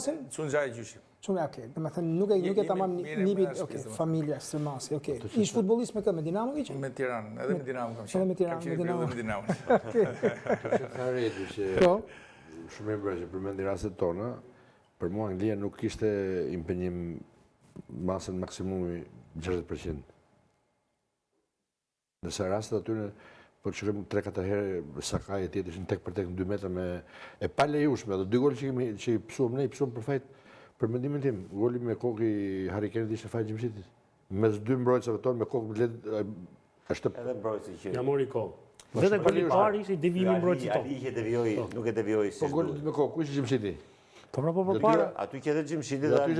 Sunxhaj gjyshim. Shumë okay. Domethënë nuk e tamam nipi, okay, familja, Stërmasi, okay. Ish futbollist me kë, me Dinamo ke qenë? Me Tiranë, edhe me Dinamo kam qenë. Edhe me Tiranë, me Dinamo. Me Dinamo. Haredi që shumë e që përmendi rastet tona, për mua Anglia nuk kishte impenjim masën maksimumi 60%. Nëse rastet atyre, po të shkëm 3-4 herë Sakaj e tjetë ishin tek për tek në 2 metra me e pa lejushme, dhe 2 gol që i pësuam ne, i pësuam për fajt. Për mendimin tim, goli me kokë i Harry Kane ishte fajt Gjimshitit. Mes 2 mbrojtësave tonë me kokë është edhe mbrojtësi që ja mori kohë. Vetë goli i parë ishte devijimi mbrojtësit tonë. Ali që devijoi, nuk e devijoi si. Po goli me kokë, ku ishte Gjimshiti? Po para. Aty që edhe Gjimshiti dhe aty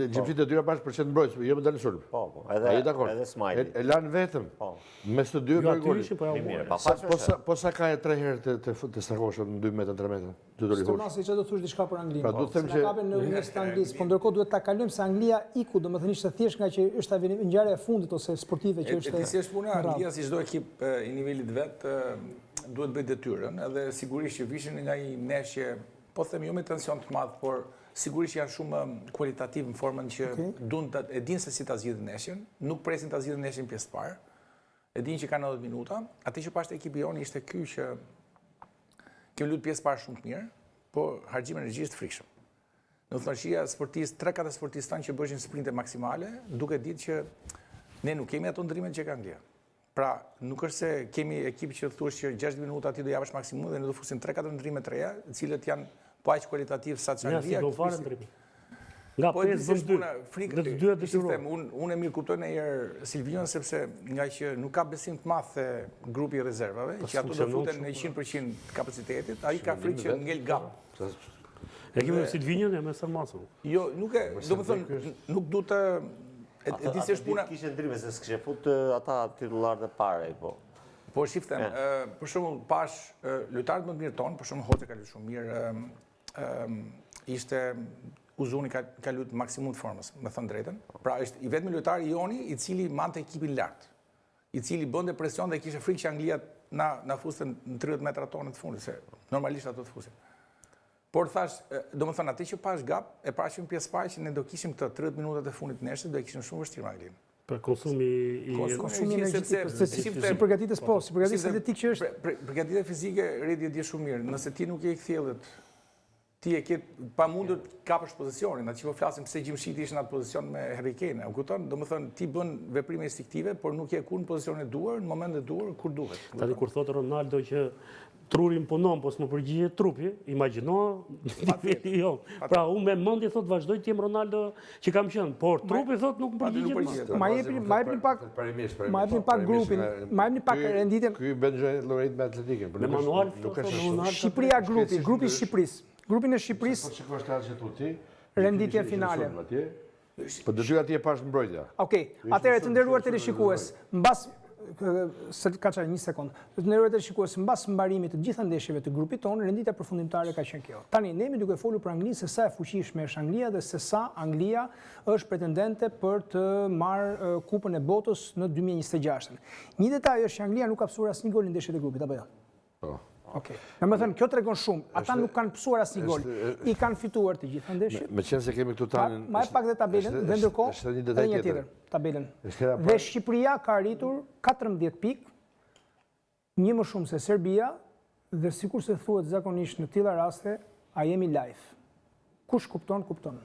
Gjimshiti e dyra bashkë për qenë mbrojtës, jo me dalë në sulm. Po, edhe Smajli. E lanë vetëm. Mes të dy bëj goli. Po sa ka e 3 herë të stakoshën në 2 metra, 3 metra. Stërmasi, që do të thush diçka për Anglinë? Pra do të them që kapen në mes të Anglisë, po ndërkohë duhet ta kalojmë se Anglia iku, domethënë ishte thjesht nga që është ngjarja e fundit ose sportive që është. Si është puna, Anglia si çdo ekip i nivelit vet duhet bëj detyrën, edhe sigurisht që vishin nga një neshje, po them jo me tension të madh, por sigurisht janë shumë kualitativ në formën që e dinë se si ta zgjidhin neshjen, nuk presin ta zgjidhin neshjen pjesë parë. E dinë që ka 90 minuta. Atë që pashte ekipi joni ishte ky që kemi luajtur pjesë parë shumë të mirë, po harxhimi energjisë të frikshëm. Në thashia sportistë, 3-4 sportistë tanë që bëshin sprinte maksimale, duke ditë që ne nuk kemi ato ndrimet që ka Anglia. Pra, nuk është se kemi ekip që thuash që 60 minuta ti do japësh maksimum dhe ne do fusim 3-4 ndrime të reja, të cilët janë po aq kualitativ sa që Anglia. Ja, si do fare ndrimi. Nga 5 vësh 2. Dhe të dyja detyrojnë. Unë e mirë kuptoj në herë Silvion sepse nga që nuk ka besim të madh te grupi i rezervave, që ato do futen në 100% kapacitetit, ai ka frikë që ngel gap. E kemi Silvinion e me Stërmasin. Jo, nuk e, domethënë nuk duhet të e di se është puna. Kishte ndrime se s'kishte fut ata titullarët e parë, po. Po shiftem, për shembull pash lojtarët më të mirë tonë, për shembull Hoxha ka luajtur shumë mirë, ishte Uzuni ka luajtur maksimum të formës, me thënë drejtën. Pra është i vetmi lojtar i Joni i cili mante ekipin lart, i cili bënte presion dhe kishte frikë që Anglia na fuste në 30 metra tonë të fundit, se normalisht ato të fusin. Por thash, domethënë atë që pash gap, e parashim pjesë parë që ne do kishim këtë 30 minutat e fundit të neshit, do e kishim shumë vështirë me Anglinë. Për konsumi energjetik, si përgatitës po, si përgatitës atletik që është. Përgatitja fizike, Redi e di shumë mirë, nëse ti nuk je i kthjellët, ti e ke pamundur të kapësh pozicionin, atë që po flasim pse Gjimshiti ishte në atë pozicion me Harry Kane. U kupton? Domethënë ti bën veprime instiktive, por nuk je kur në pozicionin e duhur, në momentin e duhur kur duhet. Tani kur thotë Ronaldo që trurin punon, po s'më përgjigjet trupi, imagjino niveli jon. Pra unë me mendje thot vazhdoj të jem Ronaldo që kam qenë, por trupi thot nuk më përgjigjet. Ma jepni pak grupin, ma jepni pak renditjen. Ky bën llogarit me Atletikën, por nuk është Shqipëria grupi i Shqipërisë. Grupin e Shqipërisë. Po shikosh ta që ti. Renditje finale. Po dëgjoj atje pas mbrojtja. Okej, atëherë të nderuar teleshikues, mbas ka çfarë 1 sekond. Të nderuar teleshikues, mbas mbarimit të gjitha ndeshjeve të grupit tonë, renditja përfundimtare ka qenë kjo. Tani ne jemi duke folur për Anglinë se sa e fuqishme është Anglia dhe se sa Anglia është pretendente për të marrë kupën e botës në 2026. Një detaj është që Anglia nuk ka pësuar asnjë gol në ndeshjet e grupit, apo jo? Po. Okej. Domethënë kjo tregon shumë. Ata nuk kanë pësuar asnjë gol. I kanë fituar të gjitha ndeshjet. Meqense kemi këtu tanin. Ma e pak dhe tabelën, dhe ndërkohë edhe një tjetër, tabelën. Dhe Shqipëria ka arritur 14 pikë, një më shumë se Serbia, dhe sikur se thuhet zakonisht në tilla raste, a jemi live. Kush kupton, kupton.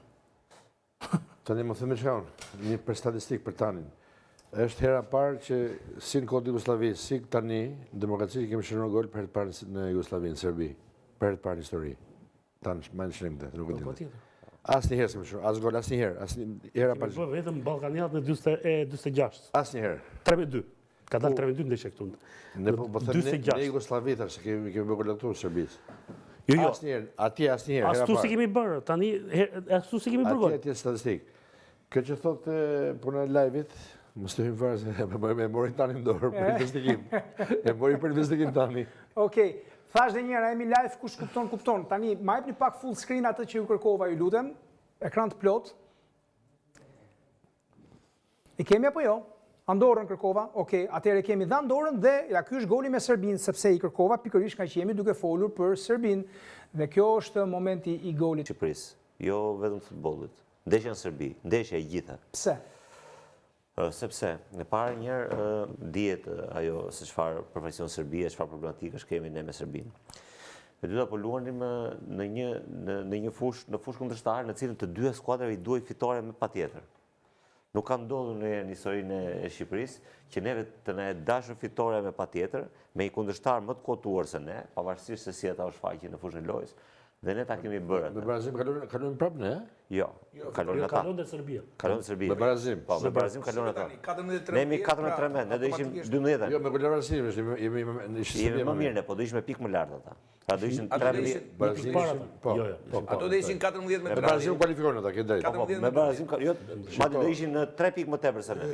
Tani më themi çka një për statistikë për tanin. Është hera parë që si në kodë Jugosllavisë, si tani në demokraci kemi shënuar gol për herë parë në Jugosllavi, në Serbi, për herë parë në histori. Tanë më në shënim këtë, nuk e di. Asnjëherë s'më shënuar, as gol asnjëherë, hera parë. Po vetëm Ballkaniat në 46. Asnjëherë. 3-2. Ka dalë 3-2 ndeshje këtu. Ne po them në Jugosllavi tash se kemi bërë gol këtu në Serbisë. Jo, asnjëherë, atje asnjëherë. Ashtu si kemi bërë, tani ashtu si kemi bërë gol. Atje statistikë. Kjo që thotë puna e live-it, mos të hyjmë fare se e mori tani në dorë për investigimin. E mori për investigimin tani. Okej. Thash dhe njëra, jemi live, kush kupton, kupton. Tani, ma jepni pak full screen atë që ju kërkova, ju lutem. Ekran të plot. I kemi apo jo? Andorën kërkova. Okej, atëherë kemi dhe Andorën dhe ja ky është goli me Serbinë, sepse i kërkova pikërisht nga që jemi duke folur për Serbinë. Dhe kjo është momenti i golit. Shqipërisë. jo vetëm të futbollit. Ndeshja në Serbi, ndeshja e gjitha. Pse? Sepse, në parë njerë dihet ajo se çfarë përfaqëson Serbia, çfarë problematikash kemi ne me Serbinë. E dyta po luanim në një fushë kundërshtare në cilën të dy skuadrave i duhej fitore me patjetër. Nuk ka ndodhur në historinë e Shqipërisë që neve të na e dashur fitoria me patjetër, me një kundërshtar më të kotuar se ne, pavarësisht se si ata u shfaqin në fushën e lojës, dhe ne ta kemi bërë Me atë. barazim kalojnë prapë ne? Jo, kalon ata. Kalon dhe Serbia. Kalon Serbi. Me barazim. Po, me barazim kalon ata. 14-13 Ne jemi 14-13, ne do ishim 12. Jo, me barazim, jemi Jemi më mirë ne, po do ishim me pikë më lartë ata. Pra do ishin Ato do 13. ishin- Barazim. Para ata. Po. Jo, jo. Ato do ishin 14 me Me barazim kualifikojnë ata, ke drejt. Katër- Me barazim, jo, madje do ishin 3 pikë më tepër se ne.